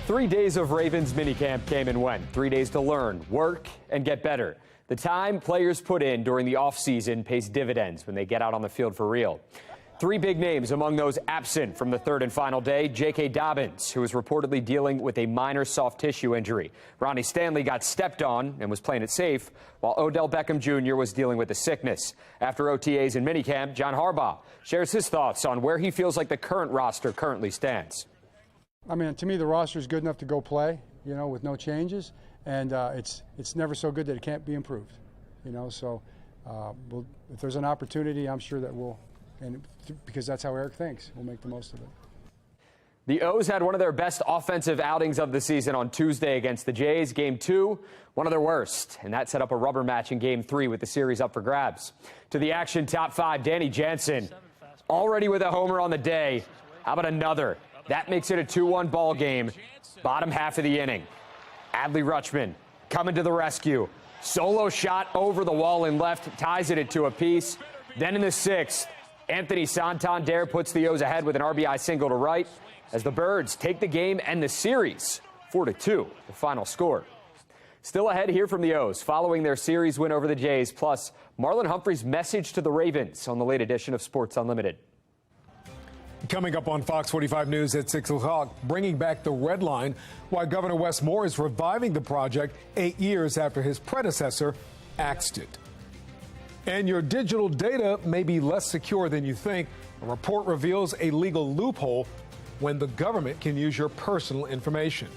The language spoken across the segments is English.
3 days of Ravens minicamp came and went. 3 days to learn, work, and get better. The time players put in during the offseason pays dividends when they get out on the field for real. 3 big names among those absent from the third and final day. J.K. Dobbins, who is reportedly dealing with a minor soft tissue injury. Ronnie Stanley got stepped on and was playing it safe, while Odell Beckham Jr. was dealing with a sickness. After OTAs and minicamp, John Harbaugh shares his thoughts on where he feels like the current roster currently stands. I mean, to me, the roster is good enough to go play, with no changes. And it's never so good that it can't be improved, So if there's an opportunity, I'm sure that we'll, and because that's how Eric thinks, we'll make the most of it. The O's had one of their best offensive outings of the season on Tuesday against the Jays. Game 2, one of their worst, and that set up a rubber match in Game 3 with the series up for grabs. To the action, top 5, Danny Jansen, already with a homer on the day. How about another? That makes it a 2-1 ball game, bottom half of the inning. Adley Rutschman coming to the rescue. Solo shot over the wall and left, ties it at 2 apiece. Then in the 6th, Anthony Santander puts the O's ahead with an RBI single to right as the Birds take the game and the series 4-2, the final score. Still ahead here from the O's following their series win over the Jays, plus Marlon Humphrey's message to the Ravens on the late edition of Sports Unlimited. Coming up on Fox 45 News at 6 o'clock, bringing back the Red Line, why Governor Wes Moore is reviving the project 8 years after his predecessor axed it. And your digital data may be less secure than you think. A report reveals a legal loophole when the government can use your personal information.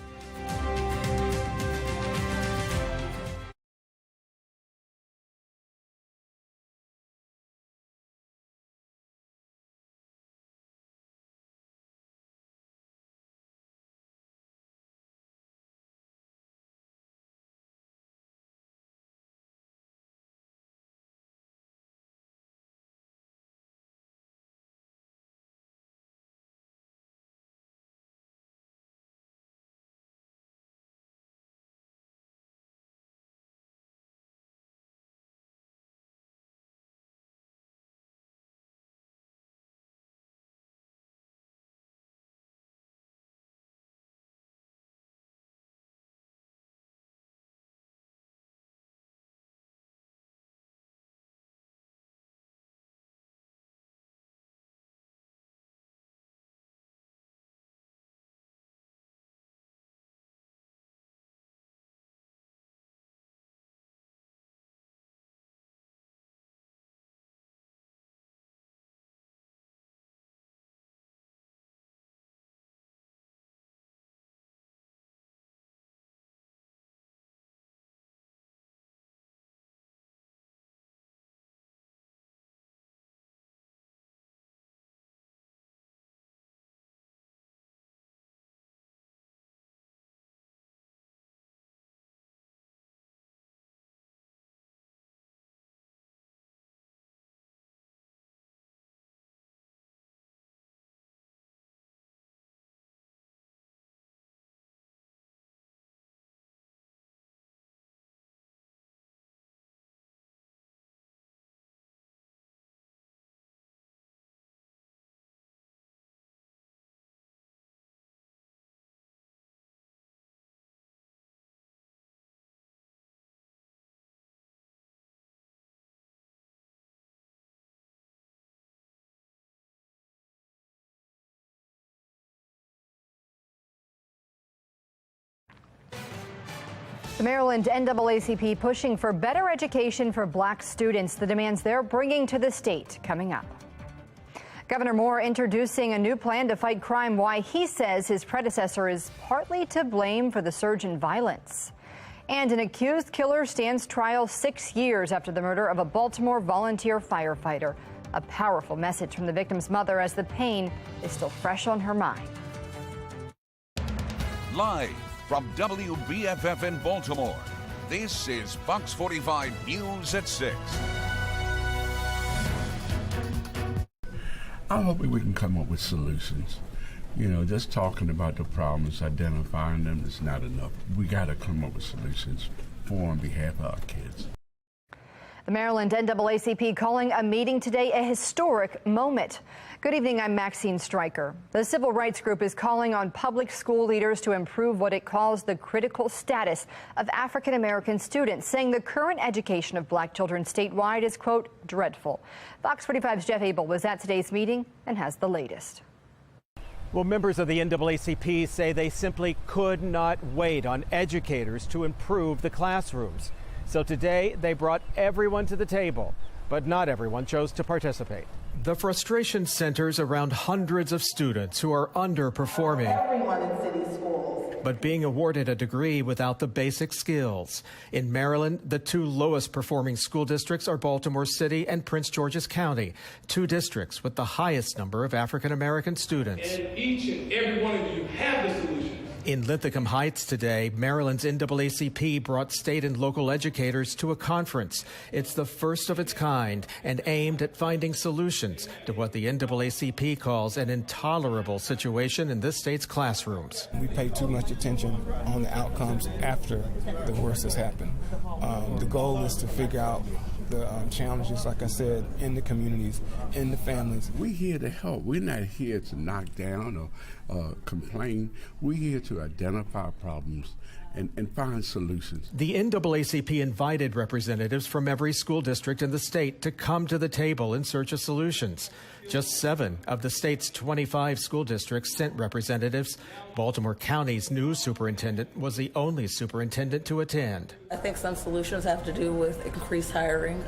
The Maryland NAACP pushing for better education for black students, the demands they're bringing to the state coming up. Governor Moore introducing a new plan to fight crime, why he says his predecessor is partly to blame for the surge in violence. And an accused killer stands trial 6 years after the murder of a Baltimore volunteer firefighter. A powerful message from the victim's mother as the pain is still fresh on her mind. Live from WBFF in Baltimore, this is Fox 45 News at 6. I'm hoping we can come up with solutions. Just talking about the problems, identifying them is not enough. We got to come up with solutions for on behalf of our kids. The Maryland NAACP calling a meeting today a historic moment. Good evening, I'm Maxine Stryker. The civil rights group is calling on public school leaders to improve what it calls the critical status of African American students, saying the current education of black children statewide is, quote, dreadful. Fox 45's Jeff Abel was at today's meeting and has the latest. Well, members of the NAACP say they simply could not wait on educators to improve the classrooms. So today they brought everyone to the table, but not everyone chose to participate. The frustration centers around hundreds of students who are underperforming. Everyone in city schools. But being awarded a degree without the basic skills. In Maryland, the two lowest performing school districts are Baltimore City and Prince George's County, two districts with the highest number of African American students. And each and every one of you have the solution. In Linthicum Heights today, Maryland's NAACP brought state and local educators to a conference. It's the first of its kind and aimed at finding solutions to what the NAACP calls an intolerable situation in this state's classrooms. We pay too much attention on the outcomes after the worst has happened. The goal is to figure out the challenges, like I said, in the communities, in the families. We're here to help. We're not here to knock down or complain. We're here to identify problems and find solutions. The NAACP invited representatives from every school district in the state to come to the table in search of solutions. Just 7 of the state's 25 school districts sent representatives. Baltimore County's new superintendent was the only superintendent to attend. I think some solutions have to do with increased hiring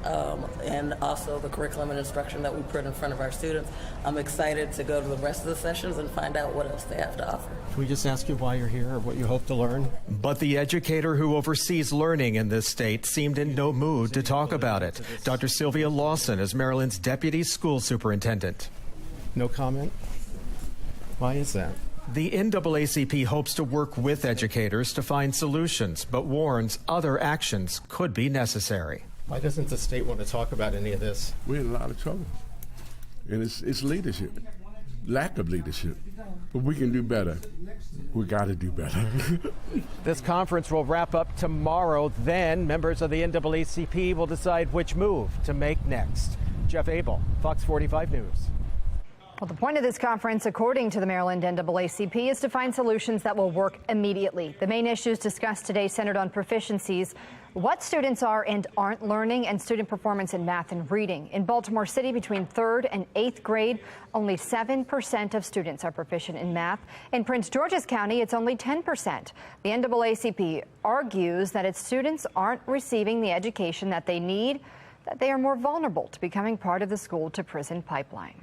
and also the curriculum and instruction that we put in front of our students. I'm excited to go to the rest of the sessions and find out what else they have to offer. Can we just ask you why you're here or what you hope to learn? But the educator who oversees learning in this state seemed in no mood to talk about it. Dr. Sylvia Lawson is Maryland's deputy school superintendent. No comment? Why is that? The NAACP hopes to work with educators to find solutions, but warns other actions could be necessary. Why doesn't the state want to talk about any of this? We're in a lot of trouble. And it's leadership, lack of leadership. But we can do better. We got to do better. This conference will wrap up tomorrow. Then members of the NAACP will decide which move to make next. Jeff Abel, Fox 45 News. Well, the point of this conference, according to the Maryland NAACP, is to find solutions that will work immediately. The main issues discussed today centered on proficiencies, what students are and aren't learning, and student performance in math and reading. In Baltimore City, between 3rd and 8th grade, only 7% of students are proficient in math. In Prince George's County, it's only 10%. The NAACP argues that its students aren't receiving the education that they need, that they are more vulnerable to becoming part of the school-to-prison pipeline.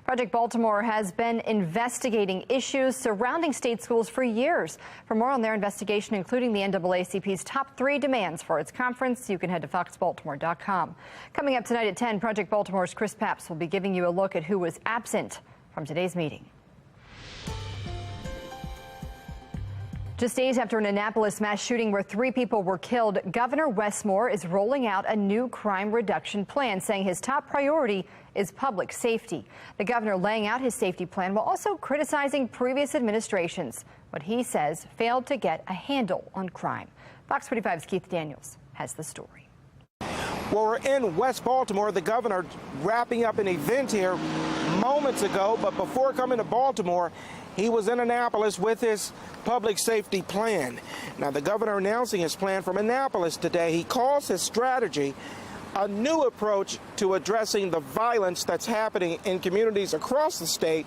Project Baltimore has been investigating issues surrounding state schools for years. For more on their investigation, including the NAACP's top 3 demands for its conference, you can head to foxbaltimore.com. Coming up tonight at 10, Project Baltimore's Chris Papps will be giving you a look at who was absent from today's meeting. Just days after an Annapolis mass shooting where 3 people were killed, Governor Wes Moore is rolling out a new crime reduction plan, saying his top priority is public safety. The governor laying out his safety plan while also criticizing previous administrations, what he says failed to get a handle on crime. Fox 45's Keith Daniels has the story. Well, we're in West Baltimore. The governor wrapping up an event here moments ago, but before coming to Baltimore, he was in Annapolis with his public safety plan. Now, the governor announcing his plan from Annapolis today. He calls his strategy a new approach to addressing the violence that's happening in communities across the state,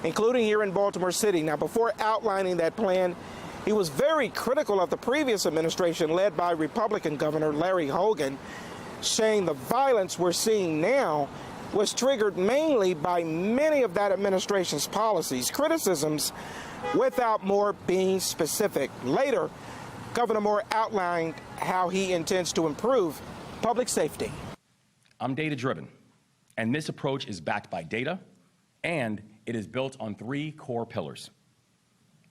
including here in Baltimore City. Now, before outlining that plan, he was very critical of the previous administration led by Republican Governor Larry Hogan, saying the violence we're seeing now was triggered mainly by many of that administration's policies, criticisms without Moore being specific. Later, Governor Moore outlined how he intends to improve public safety. I'm data-driven, and this approach is backed by data, and it is built on 3 core pillars.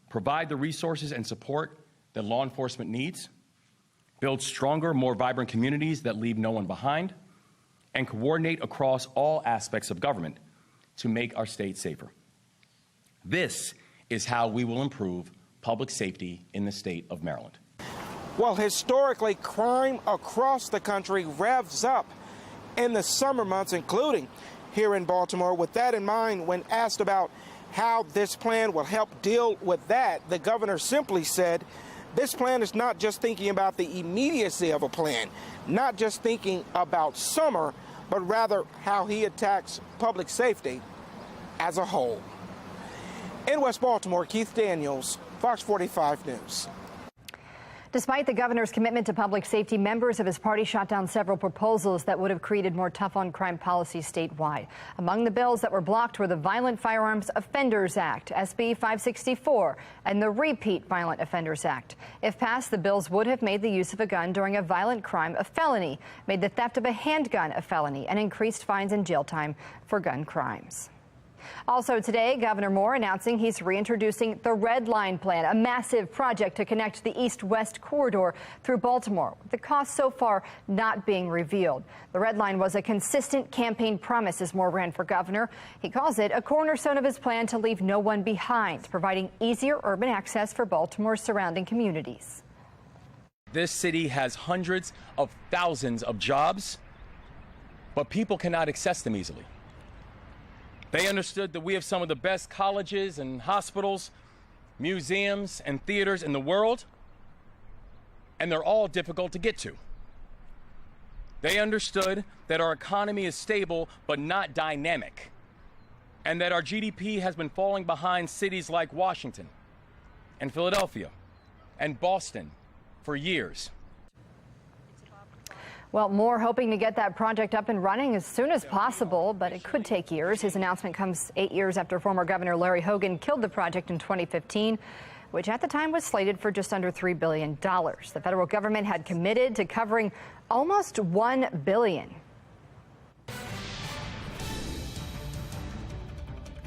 Provide the resources and support that law enforcement needs, build stronger, more vibrant communities that leave no one behind, and coordinate across all aspects of government to make our state safer. This is how we will improve public safety in the state of Maryland. Well, historically, crime across the country revs up in the summer months, including here in Baltimore. With that in mind, when asked about how this plan will help deal with that, the governor simply said, this plan is not just thinking about the immediacy of a plan, not just thinking about summer, but rather how he attacks public safety as a whole. In West Baltimore, Keith Daniels, Fox 45 News. Despite the governor's commitment to public safety, members of his party shot down several proposals that would have created more tough-on-crime policy statewide. Among the bills that were blocked were the Violent Firearms Offenders Act, SB 564, and the Repeat Violent Offenders Act. If passed, the bills would have made the use of a gun during a violent crime a felony, made the theft of a handgun a felony, and increased fines and jail time for gun crimes. Also today, Governor Moore announcing he's reintroducing the Red Line Plan, a massive project to connect the east-west corridor through Baltimore, with the cost so far not being revealed. The Red Line was a consistent campaign promise as Moore ran for governor. He calls it a cornerstone of his plan to leave no one behind, providing easier urban access for Baltimore's surrounding communities. This city has hundreds of thousands of jobs, but people cannot access them easily. They understood that we have some of the best colleges and hospitals, museums and theaters in the world, and they're all difficult to get to. They understood that our economy is stable but not dynamic, and that our GDP has been falling behind cities like Washington and Philadelphia and Boston for years. Well, Moore hoping to get that project up and running as soon as possible, but it could take years. His announcement comes 8 years after former Governor Larry Hogan killed the project in 2015, which at the time was slated for just under $3 billion. The federal government had committed to covering almost $1 billion.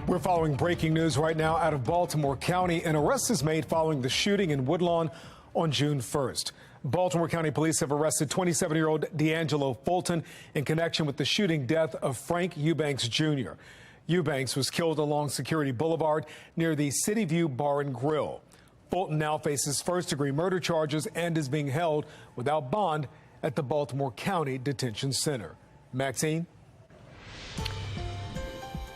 We're following breaking news right now out of Baltimore County. An arrest is made following the shooting in Woodlawn on June 1st. Baltimore County Police have arrested 27-year-old D'Angelo Fulton in connection with the shooting death of Frank Eubanks Jr. Eubanks was killed along Security Boulevard near the City View Bar and Grill. Fulton now faces first-degree murder charges and is being held without bond at the Baltimore County Detention Center. Maxine?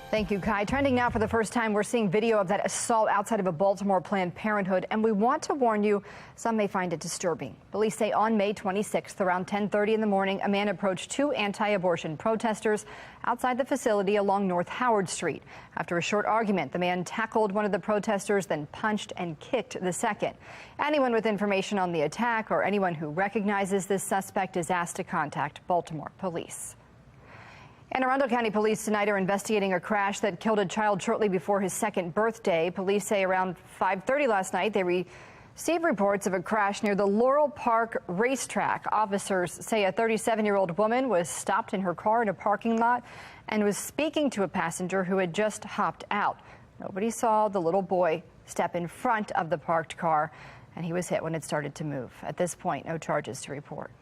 Thank you, Kai. Trending now for the first time, we're seeing video of that assault outside of a Baltimore Planned Parenthood, and we want to warn you, some may find it disturbing. Police say on May 26th, around 10:30 in the morning, a man approached two anti-abortion protesters outside the facility along North Howard Street. After a short argument, the man tackled one of the protesters, then punched and kicked the second. Anyone with information on the attack or anyone who recognizes this suspect is asked to contact Baltimore Police. Anne Arundel County Police tonight are investigating a crash that killed a child shortly before his second birthday. Police say around 5:30 last night they received reports of a crash near the Laurel Park racetrack. Officers say a 37-year-old woman was stopped in her car in a parking lot and was speaking to a passenger who had just hopped out. Nobody saw the little boy step in front of the parked car, and he was hit when it started to move. At this point, no charges to report.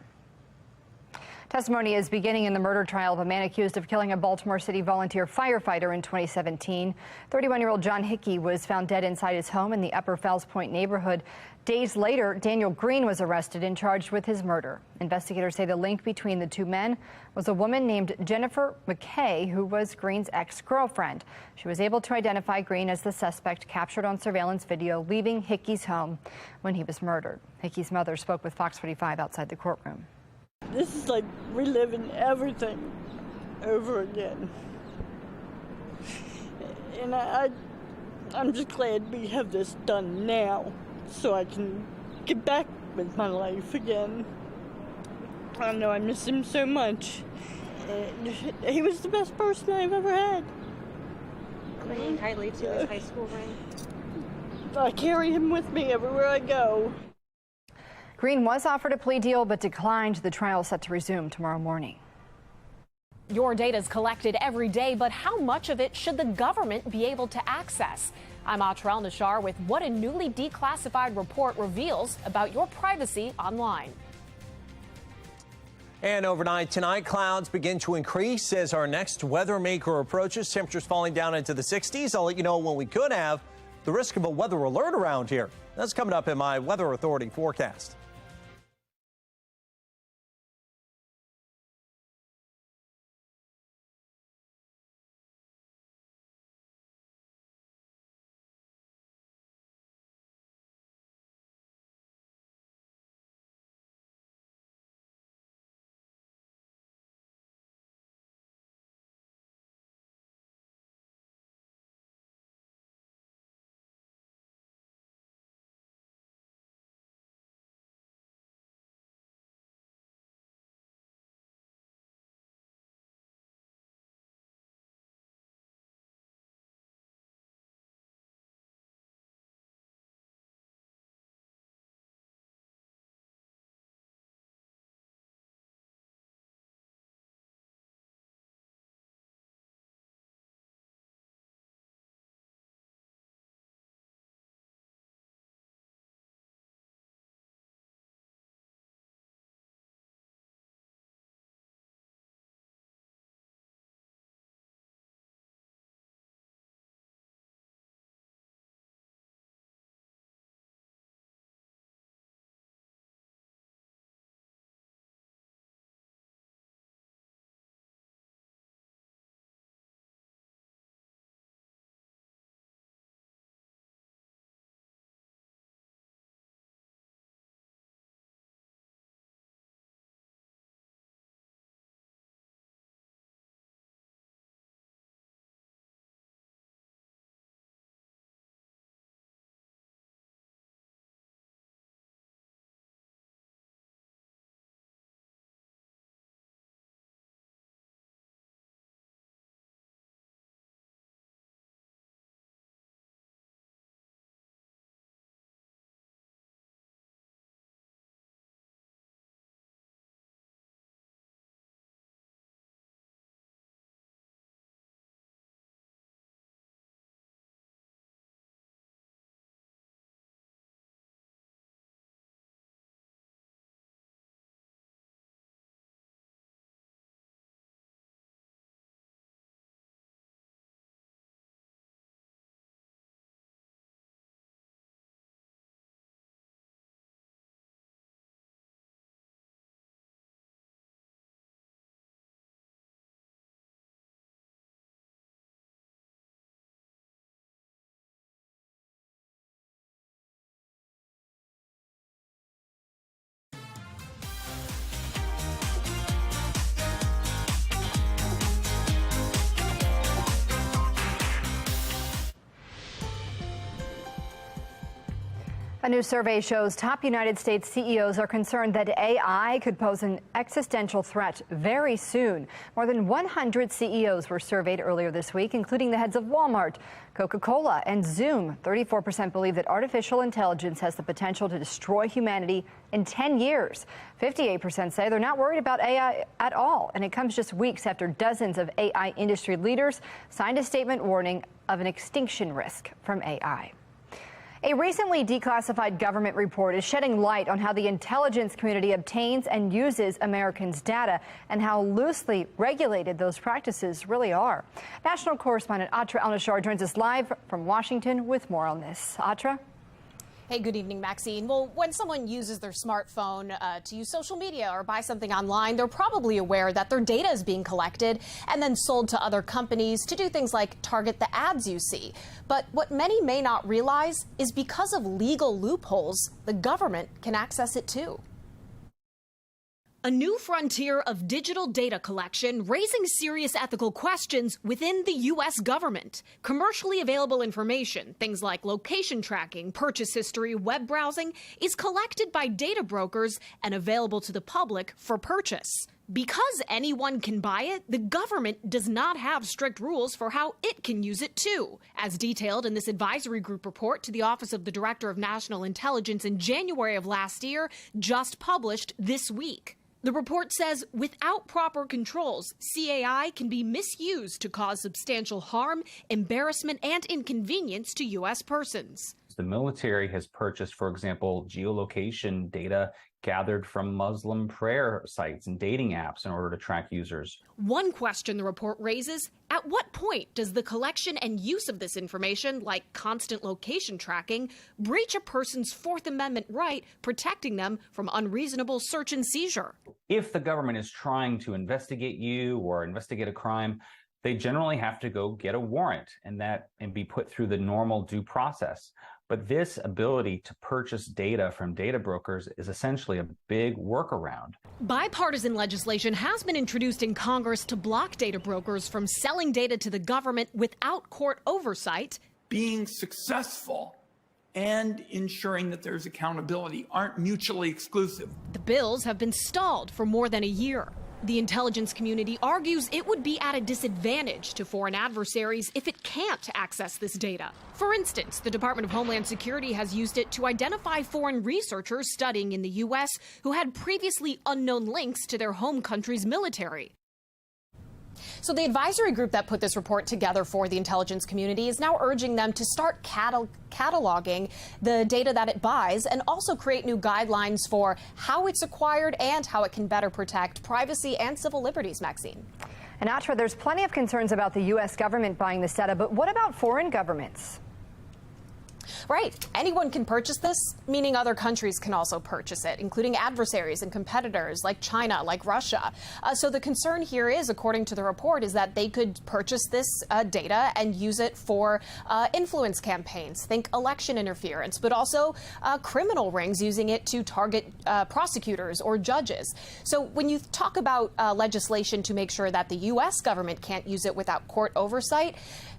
Testimony is beginning in the murder trial of a man accused of killing a Baltimore City volunteer firefighter in 2017. 31-year-old John Hickey was found dead inside his home in the Upper Fells Point neighborhood. Days later, Daniel Green was arrested and charged with his murder. Investigators say the link between the two men was a woman named Jennifer McKay, who was Green's ex-girlfriend. She was able to identify Green as the suspect captured on surveillance video leaving Hickey's home when he was murdered. Hickey's mother spoke with Fox 45 outside the courtroom. This is like reliving everything over again. And I'm just glad we have this done now so I can get back with my life again. I know I miss him so much. And he was the best person I've ever had. Clinging tightly to his high school ring. I carry him with me everywhere I go. Green was offered a plea deal but declined. The trial is set to resume tomorrow morning. Your data is collected every day, but how much of it should the government be able to access? I'm Atrell Nashar with what a newly declassified report reveals about your privacy online. And overnight tonight, clouds begin to increase as our next weather maker approaches. Temperatures falling down into the 60s. I'll let you know when we could have the risk of a weather alert around here. That's coming up in my Weather Authority forecast. A new survey shows top United States CEOs are concerned that AI could pose an existential threat very soon. More than 100 CEOs were surveyed earlier this week, including the heads of Walmart, Coca-Cola, and Zoom. 34% believe that artificial intelligence has the potential to destroy humanity in 10 years. 58% say they're not worried about AI at all. And it comes just weeks after dozens of AI industry leaders signed a statement warning of an extinction risk from AI. A recently declassified government report is shedding light on how the intelligence community obtains and uses Americans' data and how loosely regulated those practices really are. National correspondent Atra Al-Nashar joins us live from Washington with more on this. Atra? Hey, good evening, Maxine. Well, when someone uses their smartphone to use social media or buy something online, they're probably aware that their data is being collected and then sold to other companies to do things like target the ads you see. But what many may not realize is because of legal loopholes, the government can access it too. A new frontier of digital data collection raising serious ethical questions within the U.S. government. Commercially available information, things like location tracking, purchase history, web browsing, is collected by data brokers and available to the public for purchase. Because anyone can buy it, the government does not have strict rules for how it can use it too, as detailed in this advisory group report to the Office of the Director of National Intelligence in January of last year, just published this week. The report says without proper controls, CAI can be misused to cause substantial harm, embarrassment, and inconvenience to U.S. persons. The military has purchased, for example, geolocation data gathered from Muslim prayer sites and dating apps in order to track users. One question the report raises, at what point does the collection and use of this information, like constant location tracking, breach a person's Fourth Amendment right, protecting them from unreasonable search and seizure? If the government is trying to investigate you or investigate a crime, they generally have to go get a warrant and be put through the normal due process. But this ability to purchase data from data brokers is essentially a big workaround. Bipartisan legislation has been introduced in Congress to block data brokers from selling data to the government without court oversight. Being successful and ensuring that there's accountability aren't mutually exclusive. The bills have been stalled for more than a year. The intelligence community argues it would be at a disadvantage to foreign adversaries if it can't access this data. For instance, the Department of Homeland Security has used it to identify foreign researchers studying in the U.S. who had previously unknown links to their home country's military. So the advisory group that put this report together for the intelligence community is now urging them to start cataloging the data that it buys and also create new guidelines for how it's acquired and how it can better protect privacy and civil liberties, Maxine. And Atra, there's plenty of concerns about the U.S. government buying this data, but what about foreign governments? Right. Anyone can purchase this, meaning other countries can also purchase it, including adversaries and competitors like China, like Russia. So the concern here is, according to the report, is that they could purchase this data and use it for influence campaigns. Think election interference, but also criminal rings using it to target prosecutors or judges. So when you talk about legislation to make sure that the U.S. government can't use it without court oversight,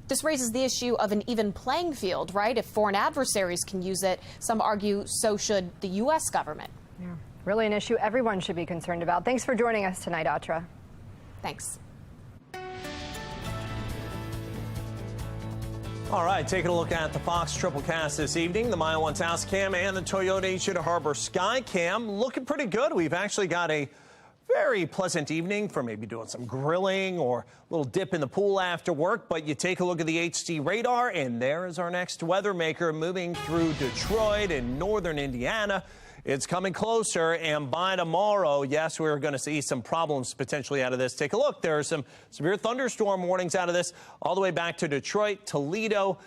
this raises the issue of an even playing field, right? If foreign adversaries can use it, some argue so should the U.S. government. Yeah, really an issue everyone should be concerned about. Thanks for joining us tonight, Atra. Thanks. All right, taking a look at the Fox Triplecast this evening. The Mile 1 Task Cam and the Toyota Ishida Harbor Sky Cam looking pretty good. We've actually got a very pleasant evening for maybe doing some grilling or a little dip in the pool after work. But you take a look at the HD radar, and there is our next weather maker moving through Detroit and northern Indiana. It's coming closer, and by tomorrow, yes, we're going to see some problems potentially out of this. Take a look. There are some severe thunderstorm warnings out of this all the way back to Detroit, Toledo,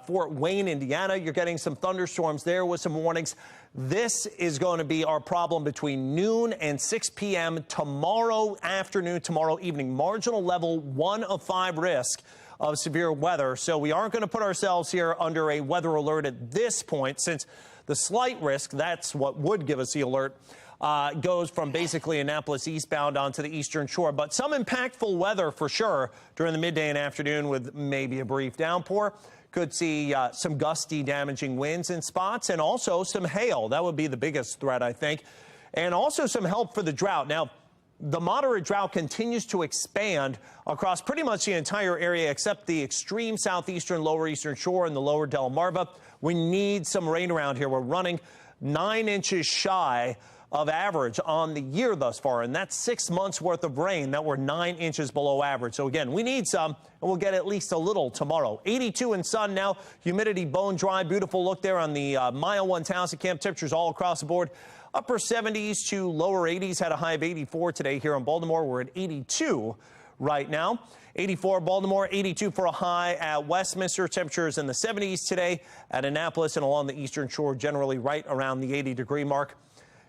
Fort Wayne, Indiana. You're getting some thunderstorms there with some warnings. This is going to be our problem between noon and 6 p.m. tomorrow afternoon, tomorrow evening. Marginal level 1 of 5 risk of severe weather. So we aren't going to put ourselves here under a weather alert at this point, since the slight risk, that's what would give us the alert. goes from basically Annapolis eastbound onto the eastern shore. But some impactful weather for sure during the midday and afternoon with maybe a brief downpour. Could see some gusty, damaging winds in spots and also some hail. That would be the biggest threat, I think. And also some help for the drought. Now, the moderate drought continues to expand across pretty much the entire area except the extreme southeastern, lower eastern shore and the lower Delmarva. We need some rain around here. We're running 9 inches shy of average on the year thus far, and that's 6 months worth of rain that were 9 inches below average. So again, we need some, and we'll get at least a little tomorrow. 82 and sun now, humidity bone dry, beautiful look there on the Mile 1 Townsend Camp. Temperatures all across the board. Upper 70s to lower 80s, had a high of 84 today here in Baltimore. We're at 82 right now. 84 Baltimore, 82 for a high at Westminster. Temperatures in the 70s today at Annapolis and along the eastern shore, generally right around the 80-degree mark.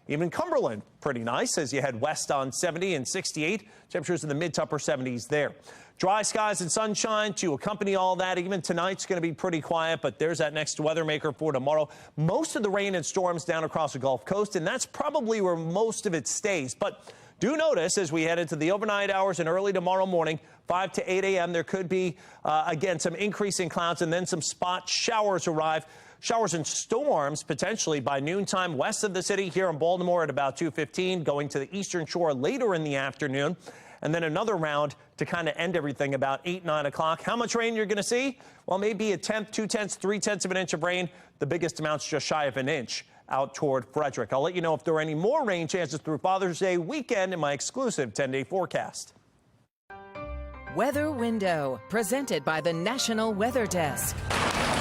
Even Cumberland, pretty nice as you head west on 70 and 68. Temperatures in the mid to upper 70s there. Dry skies and sunshine to accompany all that. Even tonight's going to be pretty quiet, but there's that next weather maker for tomorrow. Most of the rain and storms down across the Gulf Coast, and that's probably where most of it stays. But do notice as we head into the overnight hours and early tomorrow morning, 5 to 8 a.m., there could be, again, some increase in clouds and then some spot showers arrive. Showers and storms potentially by noontime west of the city here in Baltimore at about 2:15, going to the eastern shore later in the afternoon. And then another round to kind of end everything about 8, 9 o'clock. How much rain you're going to see? Well, maybe a tenth, 2/10, 3/10 of an inch of rain. The biggest amount's just shy of an inch out toward Frederick. I'll let you know if there are any more rain chances through Father's Day weekend in my exclusive 10-day forecast. Weather Window, presented by the National Weather Desk.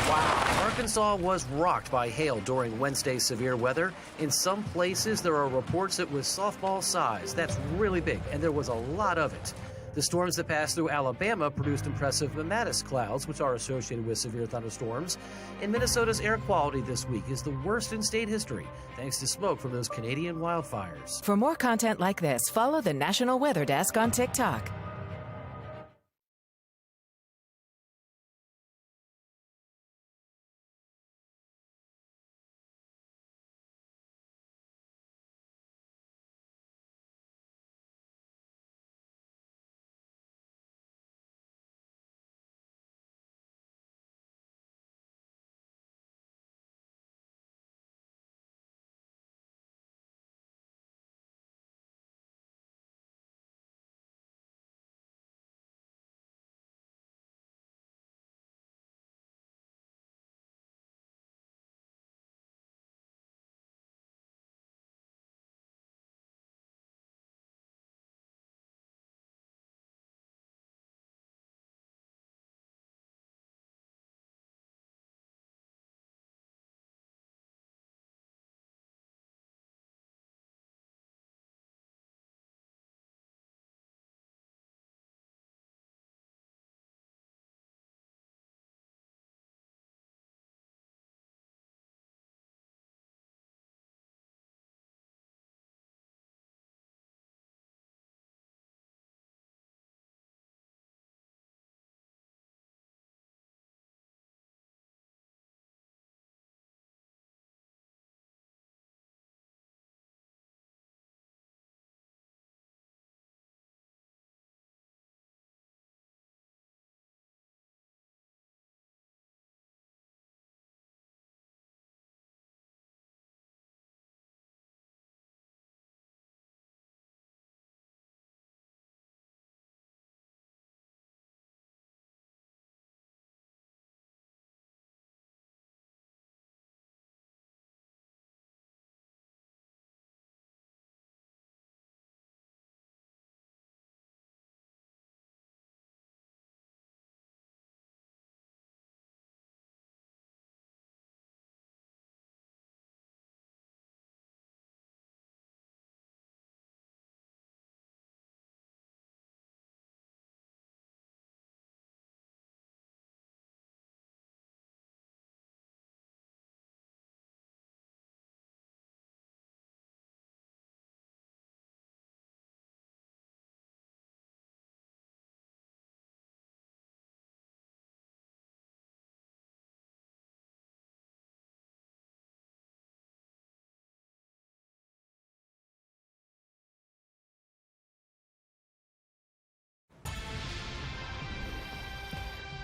Wow. Arkansas was rocked by hail during Wednesday's severe weather. In some places, there are reports it was softball size. That's really big, and there was a lot of it. The storms that passed through Alabama produced impressive mammatus clouds, which are associated with severe thunderstorms. And Minnesota's air quality this week is the worst in state history, thanks to smoke from those Canadian wildfires. For more content like this, follow the National Weather Desk on TikTok.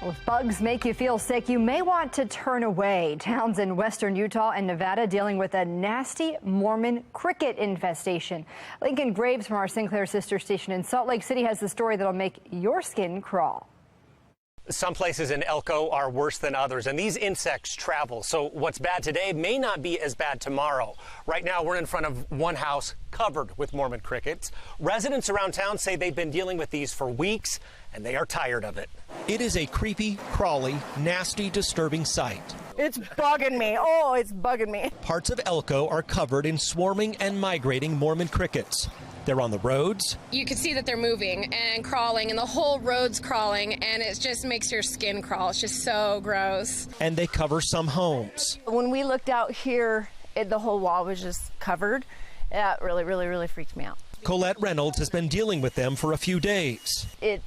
Well, if bugs make you feel sick, you may want to turn away. Towns in western Utah and Nevada dealing with a nasty Mormon cricket infestation. Lincoln Graves from our Sinclair sister station in Salt Lake City has the story that'll make your skin crawl. Some places in Elko are worse than others, and these insects travel. So what's bad today may not be as bad tomorrow. Right now, we're in front of one house covered with Mormon crickets. Residents around town say they've been dealing with these for weeks, and they are tired of it. It is a creepy, crawly, nasty, disturbing sight. It's bugging me. Oh, it's bugging me. Parts of Elko are covered in swarming and migrating Mormon crickets. They're on the roads. You can see that they're moving and crawling, and the whole road's crawling, and it just makes your skin crawl. It's just so gross. And they cover some homes. When we looked out here, the whole wall was just covered. That really freaked me out. Colette Reynolds has been dealing with them for a few days. It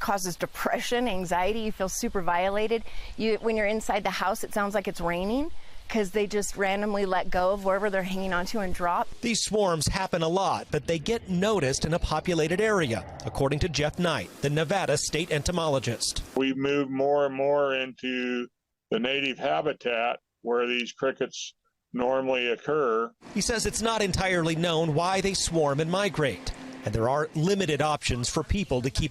causes depression, anxiety. You feel super violated. When you're inside the house, it sounds like it's raining, because they just randomly let go of wherever they're hanging onto and drop. These swarms happen a lot, but they get noticed in a populated area, according to Jeff Knight, the Nevada state entomologist. We've moved more and more into the native habitat where these crickets normally occur. He says it's not entirely known why they swarm and migrate, and there are limited options for people to keep